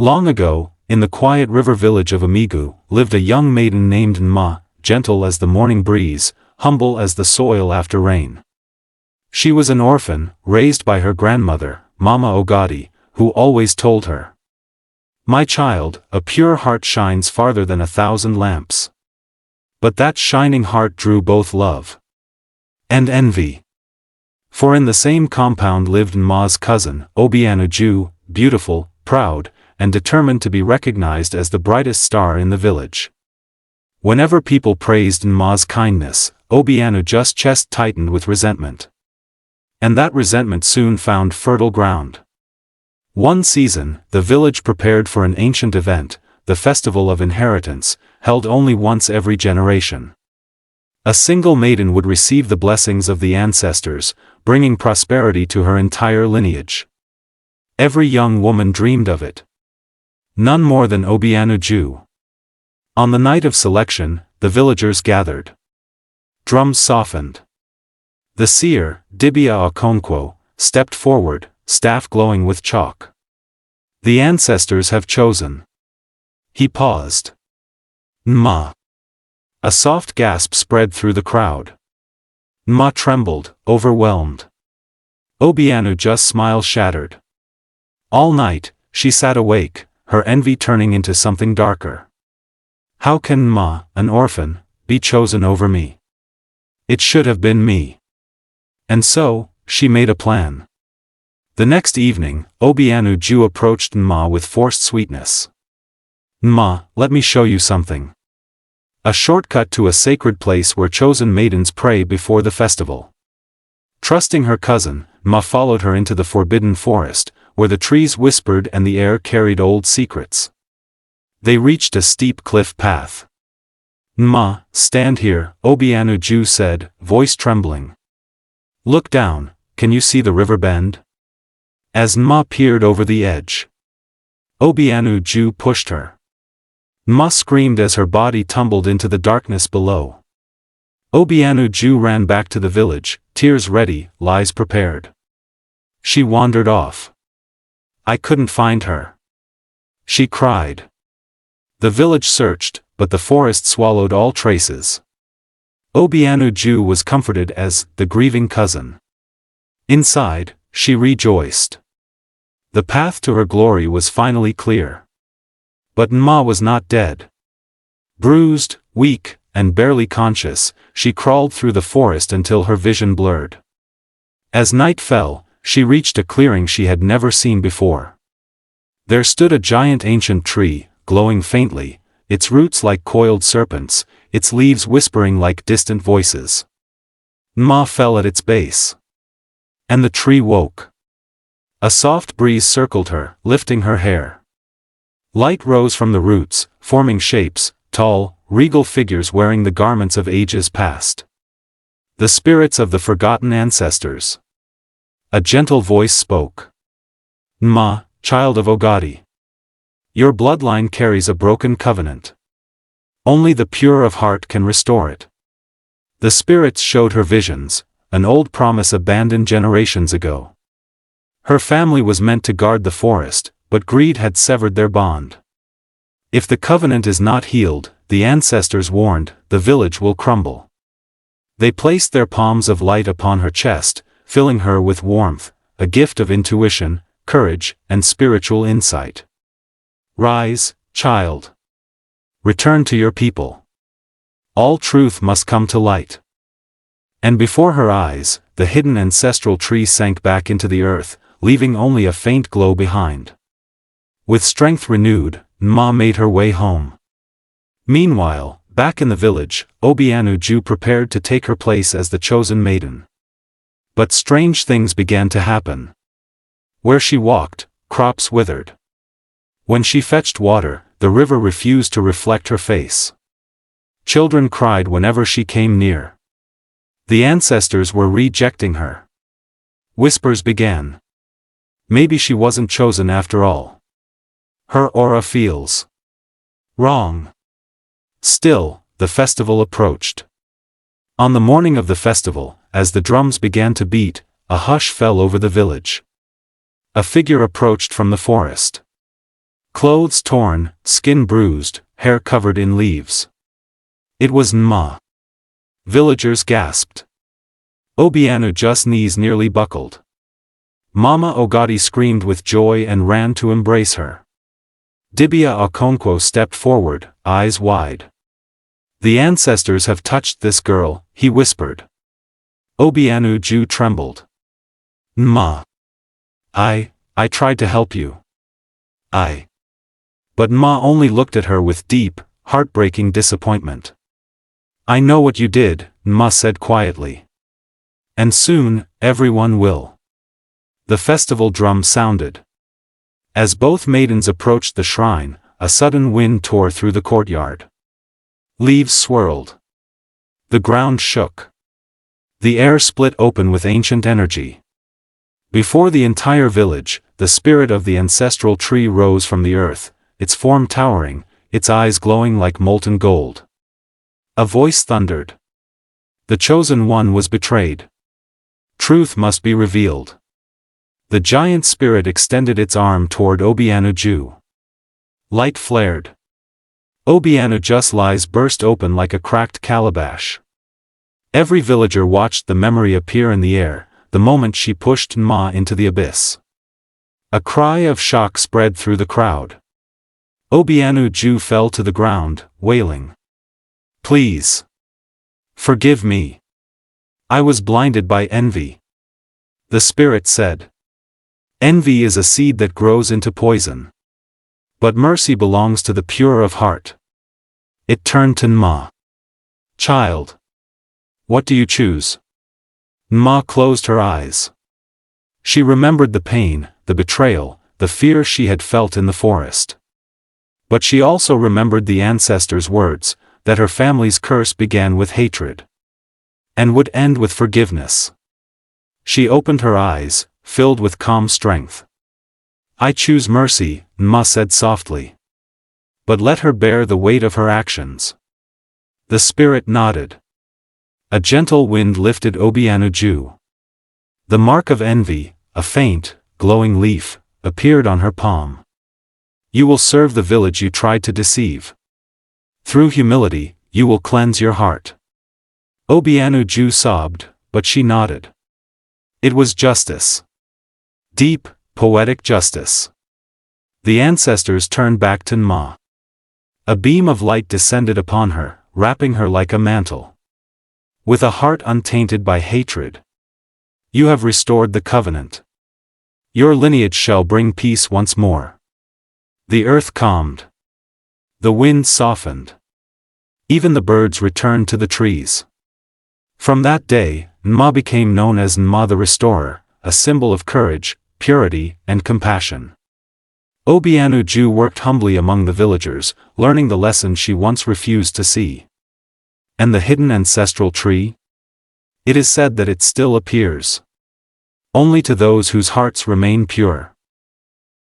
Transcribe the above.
Long ago, in the quiet river village of Amigu, lived a young maiden named Nma, gentle as the morning breeze, humble as the soil after rain. She was an orphan, raised by her grandmother, Mama Ogadi, who always told her, "My child, a pure heart shines farther than 1,000 lamps." But that shining heart drew both love and envy. For in the same compound lived Nma's cousin, Obianuju, beautiful, proud, and determined to be recognized as the brightest star in the village. Whenever people praised Nma's kindness, Obianuju's chest tightened with resentment. And that resentment soon found fertile ground. One season, the village prepared for an ancient event, the Festival of Inheritance, held only once every generation. A single maiden would receive the blessings of the ancestors, bringing prosperity to her entire lineage. Every young woman dreamed of it. None more than Obianuju. On the night of selection, the villagers gathered. Drums softened. The seer, Dibia Okonkwo, stepped forward, staff glowing with chalk. "The ancestors have chosen." He paused. "Nma." A soft gasp spread through the crowd. Nma trembled, overwhelmed. Obianuju's smile shattered. All night, she sat awake, her envy turning into something darker. How can Nma, an orphan, be chosen over me? It should have been me. And so, she made a plan. The next evening, Obianuju approached Nma with forced sweetness. "Nma, let me show you something." A shortcut to a sacred place where chosen maidens pray before the festival. Trusting her cousin, Nma followed her into the forbidden forest, where the trees whispered and the air carried old secrets. They reached a steep cliff path. "Nma, stand here," Obianuju said, voice trembling. "Look down, can you see the river bend?" As Nma peered over the edge, Obianuju pushed her. Nma screamed as her body tumbled into the darkness below. Obianuju ran back to the village, tears ready, lies prepared. She wandered off. "I couldn't find her," she cried. The village searched, but the forest swallowed all traces. Obianuju was comforted as the grieving cousin. Inside, she rejoiced. The path to her glory was finally clear. But Nma was not dead. Bruised, weak, and barely conscious, she crawled through the forest until her vision blurred. As night fell, she reached a clearing she had never seen before. There stood a giant ancient tree, glowing faintly, its roots like coiled serpents, its leaves whispering like distant voices. Nma fell at its base. And the tree woke. A soft breeze circled her, lifting her hair. Light rose from the roots, forming shapes, tall, regal figures wearing the garments of ages past. The spirits of the forgotten ancestors. A gentle voice spoke. "Nma, child of Ogadi. Your bloodline carries a broken covenant. Only the pure of heart can restore it." The spirits showed her visions, an old promise abandoned generations ago. Her family was meant to guard the forest, but greed had severed their bond. If the covenant is not healed, the ancestors warned, the village will crumble. They placed their palms of light upon her chest, filling her with warmth, a gift of intuition, courage, and spiritual insight. "Rise, child. Return to your people. All truth must come to light." And before her eyes, the hidden ancestral tree sank back into the earth, leaving only a faint glow behind. With strength renewed, Nma made her way home. Meanwhile, back in the village, Obianuju prepared to take her place as the chosen maiden. But strange things began to happen. Where she walked, crops withered. When she fetched water, the river refused to reflect her face. Children cried whenever she came near. The ancestors were rejecting her. Whispers began. Maybe she wasn't chosen after all. Her aura feels wrong. Still, the festival approached. On the morning of the festival, as the drums began to beat, a hush fell over the village. A figure approached from the forest. Clothes torn, skin bruised, hair covered in leaves. It was Nma. Villagers gasped. Obianuju's knees nearly buckled. Mama Ogati screamed with joy and ran to embrace her. Dibia Okonkwo stepped forward, eyes wide. The ancestors have touched this girl, he whispered. Obianuju trembled. Nma. I tried to help you. But Nma only looked at her with deep, heartbreaking disappointment. I know what you did, Nma said quietly. And soon, everyone will. The festival drum sounded. As both maidens approached the shrine, a sudden wind tore through the courtyard. Leaves swirled. The ground shook. The air split open with ancient energy. Before the entire village, the spirit of the ancestral tree rose from the earth, its form towering, its eyes glowing like molten gold. A voice thundered. The chosen one was betrayed. Truth must be revealed. The giant spirit extended its arm toward Obianuju. Light flared. Obianuju's eyes burst open like a cracked calabash. Every villager watched the memory appear in the air, the moment she pushed Nma into the abyss. A cry of shock spread through the crowd. Obianuju fell to the ground, wailing. Please. Forgive me. I was blinded by envy. The spirit said. Envy is a seed that grows into poison. But mercy belongs to the pure of heart. It turned to Nma. Child. What do you choose? Nma closed her eyes. She remembered the pain, the betrayal, the fear she had felt in the forest. But she also remembered the ancestors' words, that her family's curse began with hatred. And would end with forgiveness. She opened her eyes, filled with calm strength. I choose mercy, Nma said softly. But let her bear the weight of her actions. The spirit nodded. A gentle wind lifted Obianuju. The mark of envy, a faint, glowing leaf, appeared on her palm. You will serve the village you tried to deceive. Through humility, you will cleanse your heart. Obianuju sobbed, but she nodded. It was justice. Deep, poetic justice. The ancestors turned back to Nma. A beam of light descended upon her, wrapping her like a mantle. With a heart untainted by hatred. You have restored the covenant. Your lineage shall bring peace once more. The earth calmed. The wind softened. Even the birds returned to the trees. From that day, Nma became known as Nma the Restorer, a symbol of courage, purity, and compassion. Obianuju worked humbly among the villagers, learning the lesson she once refused to see. And the hidden ancestral tree? It is said that it still appears. Only to those whose hearts remain pure.